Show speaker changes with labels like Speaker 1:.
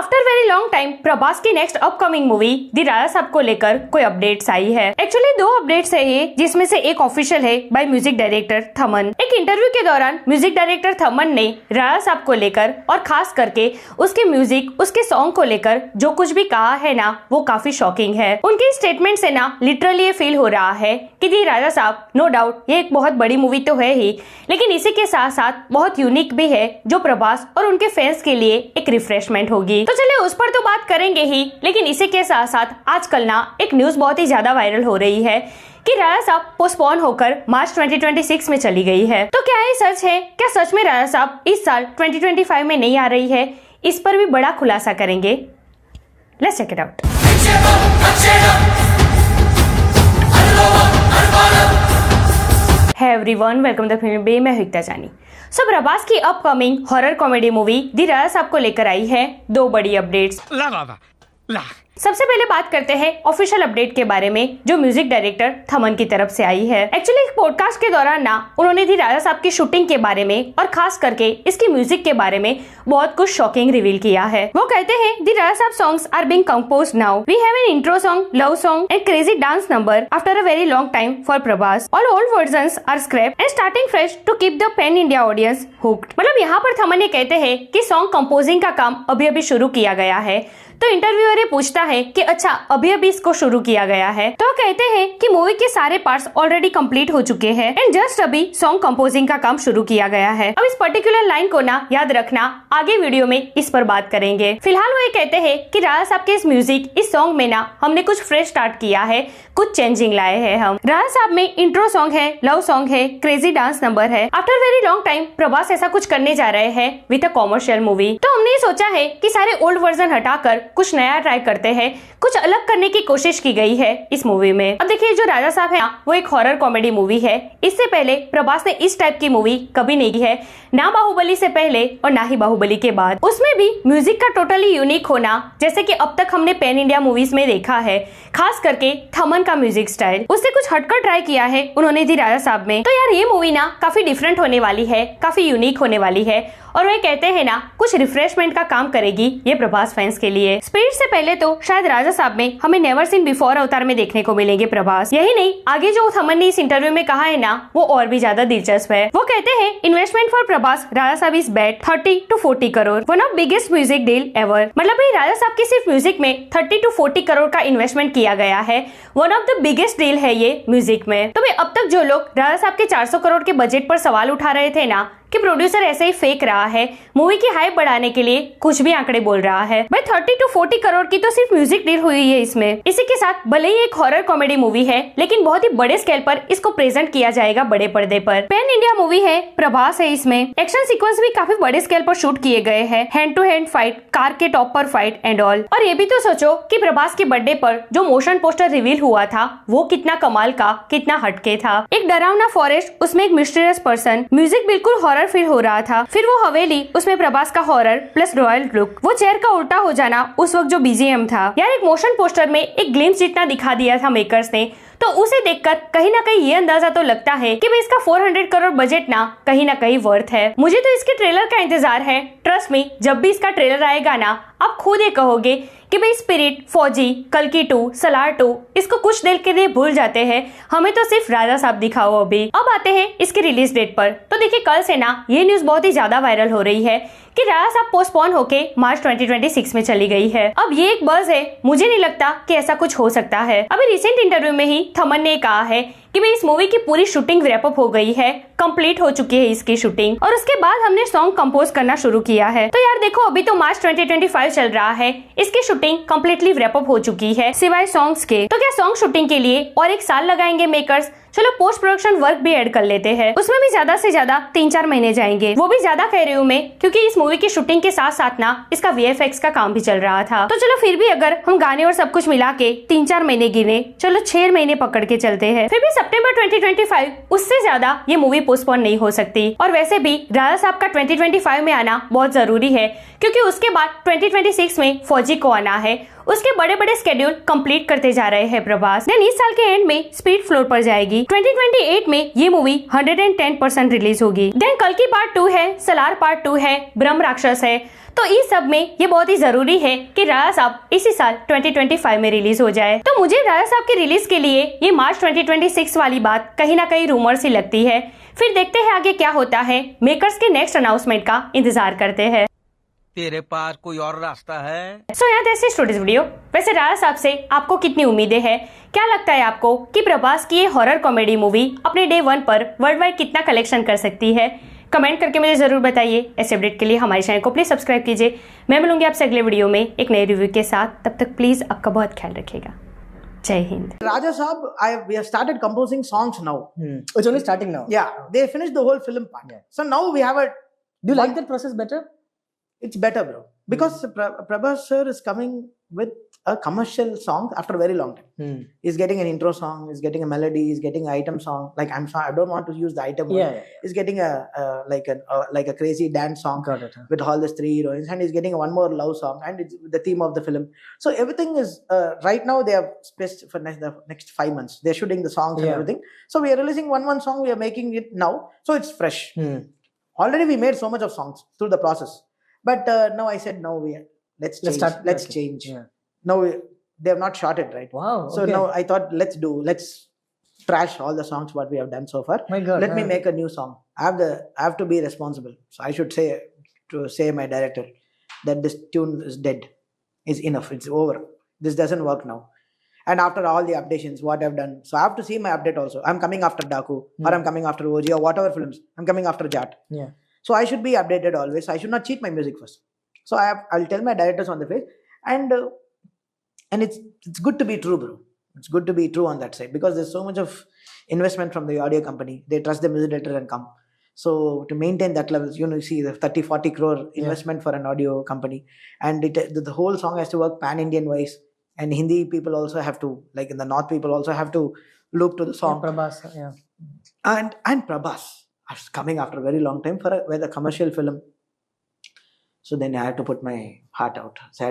Speaker 1: After very long time Prabhas की next upcoming movie the Raja Saab को लेकर कोई अपडेट्स आई है। एक्चुअली दो अपडेट्स है ये, जिसमें से एक ऑफिशियल है बाय म्यूजिक डायरेक्टर थमन। एक इंटरव्यू के दौरान म्यूजिक डायरेक्टर थमन ने राजा साहब को लेकर और खास करके उसके म्यूजिक, उसके सॉन्ग को लेकर जो कुछ भी कहा है ना, वो काफी शॉकिंग है। उनके स्टेटमेंट से ना लिटरली ये फील हो रहा है कि दी राजा साहब नो डाउट ये एक बहुत बड़ी मूवी तो है ही, लेकिन इसी के साथ साथ बहुत यूनिक भी है, जो प्रभास और उनके फैंस के लिए एक रिफ्रेशमेंट होगी। तो चलिए उस पर तो बात करेंगे ही, लेकिन इसी के साथ साथ आजकल ना एक न्यूज बहुत ही ज्यादा वायरल हो रही है कि राजा साहब पोस्टपोन होकर मार्च 2026 में चली गई है। तो क्या ये सच है? क्या सच में राजा साहब इस साल 2025 में नहीं आ रही है? इस पर भी बड़ा खुलासा करेंगे। Let's check it out. Hey everyone, welcome to film bay, मैं हिक्ता जानी। सो प्रभास की upcoming horror comedy movie the Raja Saab को लेकर आई है दो बड़ी अपडेट्स। सबसे पहले बात करते हैं ऑफिशियल अपडेट के बारे में, जो म्यूजिक डायरेक्टर थमन की तरफ से आई है। एक्चुअली एक पॉडकास्ट के दौरान ना उन्होंने दी राजा साहब की शूटिंग के बारे में और खास करके इसकी म्यूजिक के बारे में बहुत कुछ शॉकिंग रिवील किया है। वो कहते हैं the Raja Saab songs are being composed now, we have an intro song, love song and crazy dance number after a very long time for Prabhas. All old versions are scrapped and starting fresh to keep the pan India audience hooked. मतलब यहाँ पर थमन ये कहते हैं कि song composing का काम अभी अभी शुरू किया गया है। तो इंटरव्यूअर ये पूछता है कि अच्छा अभी अभी इसको शुरू किया गया है, तो कहते हैं कि मूवी के सारे पार्ट्स ऑलरेडी कंप्लीट हो चुके हैं एंड जस्ट अभी सॉन्ग कंपोजिंग का काम शुरू किया गया है। अब इस पर्टिकुलर लाइन को ना याद रखना, आगे वीडियो में इस पर बात करेंगे। फिलहाल वो ये कहते हैं कि राजा साहब के इस म्यूजिक, इस सॉन्ग में ना हमने कुछ फ्रेश स्टार्ट किया है, कुछ चेंजिंग लाए हैं हम। राजा साहब में इंट्रो सॉन्ग है, लव सॉन्ग है, क्रेजी डांस नंबर है। After very long time Prabhas ऐसा कुछ करने जा रहे हैं विद अ कॉमर्शियल मूवी। तो हमने सोचा है कि सारे ओल्ड वर्जन हटाकर कुछ नया ट्राई करते हैं, कुछ अलग करने की कोशिश की गई है इस मूवी में। अब देखिए जो राजा साहब है वो एक हॉरर कॉमेडी मूवी है। इससे पहले प्रभास ने इस टाइप की मूवी कभी नहीं की है, ना बाहुबली से पहले और ना ही बाहुबली के बाद। उसमें भी म्यूजिक का टोटली यूनिक होना, जैसे कि अब तक हमने पैन इंडिया मूवीज में देखा है, खास करके थमन का म्यूजिक स्टाइल, उससे कुछ हटकर ट्राई किया है उन्होंने दी राजा साहब में। तो यार ये मूवी ना काफी डिफरेंट होने वाली है, काफी यूनिक होने वाली है और वे कहते हैं ना कुछ रिफ्रेशमेंट का काम करेगी ये प्रभास फैंस के लिए। स्पीड से पहले तो शायद राजा साहब में हमें नेवर सीन बिफोर अवतार में देखने को मिलेंगे प्रभास। यही नहीं, आगे जो थमन ने इस इंटरव्यू में कहा है ना, वो और भी ज्यादा दिलचस्प है। वो कहते हैं investment for Prabhas Raja Saab is bet 30 to 40 crore, one of biggest music deal ever. मतलब भाई राजा साहब की सिर्फ म्यूजिक में 30 to 40 करोड़ का इन्वेस्टमेंट किया गया है, one of the biggest deal है ये म्यूजिक में। तो भाई अब तक जो लोग राजा साहब के 400 करोड़ के बजट पर सवाल उठा रहे थे ना कि प्रोड्यूसर ऐसे ही फेक रहा है, मूवी की हाइप बढ़ाने के लिए कुछ भी आंकड़े बोल रहा है। भाई 30 to 40 करोड़ की तो सिर्फ म्यूजिक डील हुई है इसमें। इसी के साथ भले ही एक हॉरर कॉमेडी मूवी है, लेकिन बहुत ही बड़े स्केल पर इसको प्रेजेंट किया जाएगा बड़े पर्दे पर। पैन इंडिया मूवी है, प्रभास है इसमें। एक्शन सीक्वेंस भी काफी बड़े स्केल पर शूट किए गए हैं, hand to hand fight, car के टॉप पर फाइट एंड ऑल। और ये भी तो सोचो कि प्रभास के बर्थडे पर जो मोशन पोस्टर रिवील हुआ था वो कितना कमाल का, कितना हटके था। एक डरावना फॉरेस्ट, उसमें एक मिस्टीरियस पर्सन, म्यूजिक बिल्कुल हॉरर फील हो रहा था। फिर वो हवेली, उसमें प्रभास का हॉरर प्लस रॉयल लुक, वो चेयर का उल्टा हो जाना, उस वक्त जो बीजीएम था यार, एक मोशन पोस्टर में एक ग्लिम्स जितना दिखा दिया था मेकर्स ने। तो उसे देखकर कहीं ना कहीं ये अंदाजा तो लगता है कि भाई इसका 400 करोड़ बजट ना कहीं वर्थ है। मुझे तो इसके ट्रेलर का इंतजार है। ट्रस्ट मी, जब भी इसका ट्रेलर आएगा ना, आप खुद ये कहोगे कि भाई स्पिरिट, फौजी, कल्कि 2, सलार 2 इसको कुछ देर के लिए भूल जाते हैं, हमें तो सिर्फ राजा साहब दिखाओ अभी। अब आते हैं इसके रिलीज डेट पर। तो देखिए कल से ना ये न्यूज बहुत ही ज्यादा वायरल हो रही है कि राजा साहब पोस्टपोन होके मार्च 2026 में चली गई है। अब ये एक बज़ है, मुझे नहीं लगता कि ऐसा कुछ हो सकता है। अभी रिसेंट इंटरव्यू में ही थमन ने कहा है कि भाई इस मूवी की पूरी शूटिंग रैप अप हो गई है, कंप्लीट हो चुकी है इसकी शूटिंग, और उसके बाद हमने सॉन्ग कंपोज करना शुरू किया है। तो यार देखो अभी तो मार्च 2025 चल रहा है, इसकी शूटिंग कंप्लीटली रैप अप हो चुकी है सिवाय सॉन्ग्स के। तो क्या सॉन्ग शूटिंग के लिए और एक साल लगाएंगे मेकर्स? चलो पोस्ट प्रोडक्शन वर्क भी ऐड कर लेते हैं, उसमें भी ज्यादा से ज्यादा 3-4 महीने जाएंगे। वो भी ज्यादा कह रही हूँ मैं, क्योंकि इस मूवी की शूटिंग के साथ साथ ना इसका VFX का काम भी चल रहा था। तो चलो फिर भी अगर हम गाने और सब कुछ मिला के 3-4 महीने गिने, चलो 6 महीने पकड़ के चलते हैं, फिर भी सितंबर 2025 उससे ज्यादा ये मूवी पोस्टपोन नहीं हो सकती। और वैसे भी राजा साहब का 2025 में आना बहुत जरूरी है, क्योंकि उसके बाद 2026 में फौजी को आना है। उसके बड़े बड़े स्केड्यूल कंप्लीट करते जा रहे हैं प्रभास। देन इस साल के एंड में स्पीड फ्लोर पर जाएगी। 2028 में ये मूवी 110% रिलीज होगी। देन कल की पार्ट 2 है, सलार पार्ट 2 है, ब्रह्म राक्षस है। तो इस सब में ये बहुत ही जरूरी है कि राजा साहब इसी साल 2025 में रिलीज हो जाए। तो मुझे राजा साहब की रिलीज के लिए ये मार्च 2026 वाली बात कहीं ना कहीं रूमर सी लगती है। फिर देखते हैं आगे क्या होता है। मेकर्स के नेक्स्ट अनाउंसमेंट का इंतजार करते हैं।
Speaker 2: तेरे पास कोई और रास्ता है?
Speaker 1: सो यहाँ ऐसे स्टूडेंट्स वीडियो। वैसे राजा साहब से आपको कितनी उम्मीदें हैं? क्या लगता है आपको कि प्रभास की ये हॉरर कॉमेडी मूवी अपने डे 1 पर वर्ल्ड वाइड कितना कलेक्शन कर सकती है? कमेंट करके मुझे जरूर बताइए। ऐसे अपडेट के लिए हमारे चैनल को प्लीज सब्सक्राइब कीजिए। मैं मिलूंगी आपसे अगले वीडियो में एक नए रिव्यू के साथ। तब तक प्लीज आपका बहुत ख्याल रखिएगा। जय Hind.
Speaker 3: Raja Saab, we have started composing songs now.
Speaker 4: It's only starting now.
Speaker 3: Yeah, they finished the whole film part.
Speaker 4: Yeah.
Speaker 3: So now we have a.
Speaker 4: Do you like that process better?
Speaker 3: It's better, bro, because Prabhas sir is coming with a commercial song after a very long time. He's getting an intro song, he's getting a melody, he's getting an item song. Like I'm sorry, I don't want to use the item word. He's getting like a crazy dance song.
Speaker 4: Got it.
Speaker 3: With all the 3 heroines, and he's getting one more love song, and it's the theme of the film. So everything is right now they have spaced for the next 5 months. They're shooting the songs and everything. So we are releasing one song. We are making it now, so it's fresh. Already we made so much of songs through the process. But now I said, no, let's change. Let's change. Yeah. Now they have not shot it, right?
Speaker 4: Wow.
Speaker 3: So now I thought, let's trash all the songs what we have done so far.
Speaker 4: My God.
Speaker 3: Let me make a new song. I have to be responsible. So I should say my director that this tune is dead. Is enough. It's over. This doesn't work now. And after all the updations, what I've done, so I have to see my update also. I'm coming after Daku, or I'm coming after OG, or whatever films. I'm coming after Jat.
Speaker 4: Yeah.
Speaker 3: So I should be updated always. I should not cheat my music first. So I'll tell my directors on the face, and it's good to be true, bro. It's good to be true on that side because there's so much of investment from the audio company. They trust the music director and come. So to maintain that level, you see the 30-40 crore investment for an audio company, and the whole song has to work pan-Indian wise. And Hindi people also have to, like in the North, people also have to loop to the song.
Speaker 4: Yeah, Prabhas, yeah.
Speaker 3: And Prabhas is coming after a very long time with a commercial film. So then I had to put my heart out. So I don't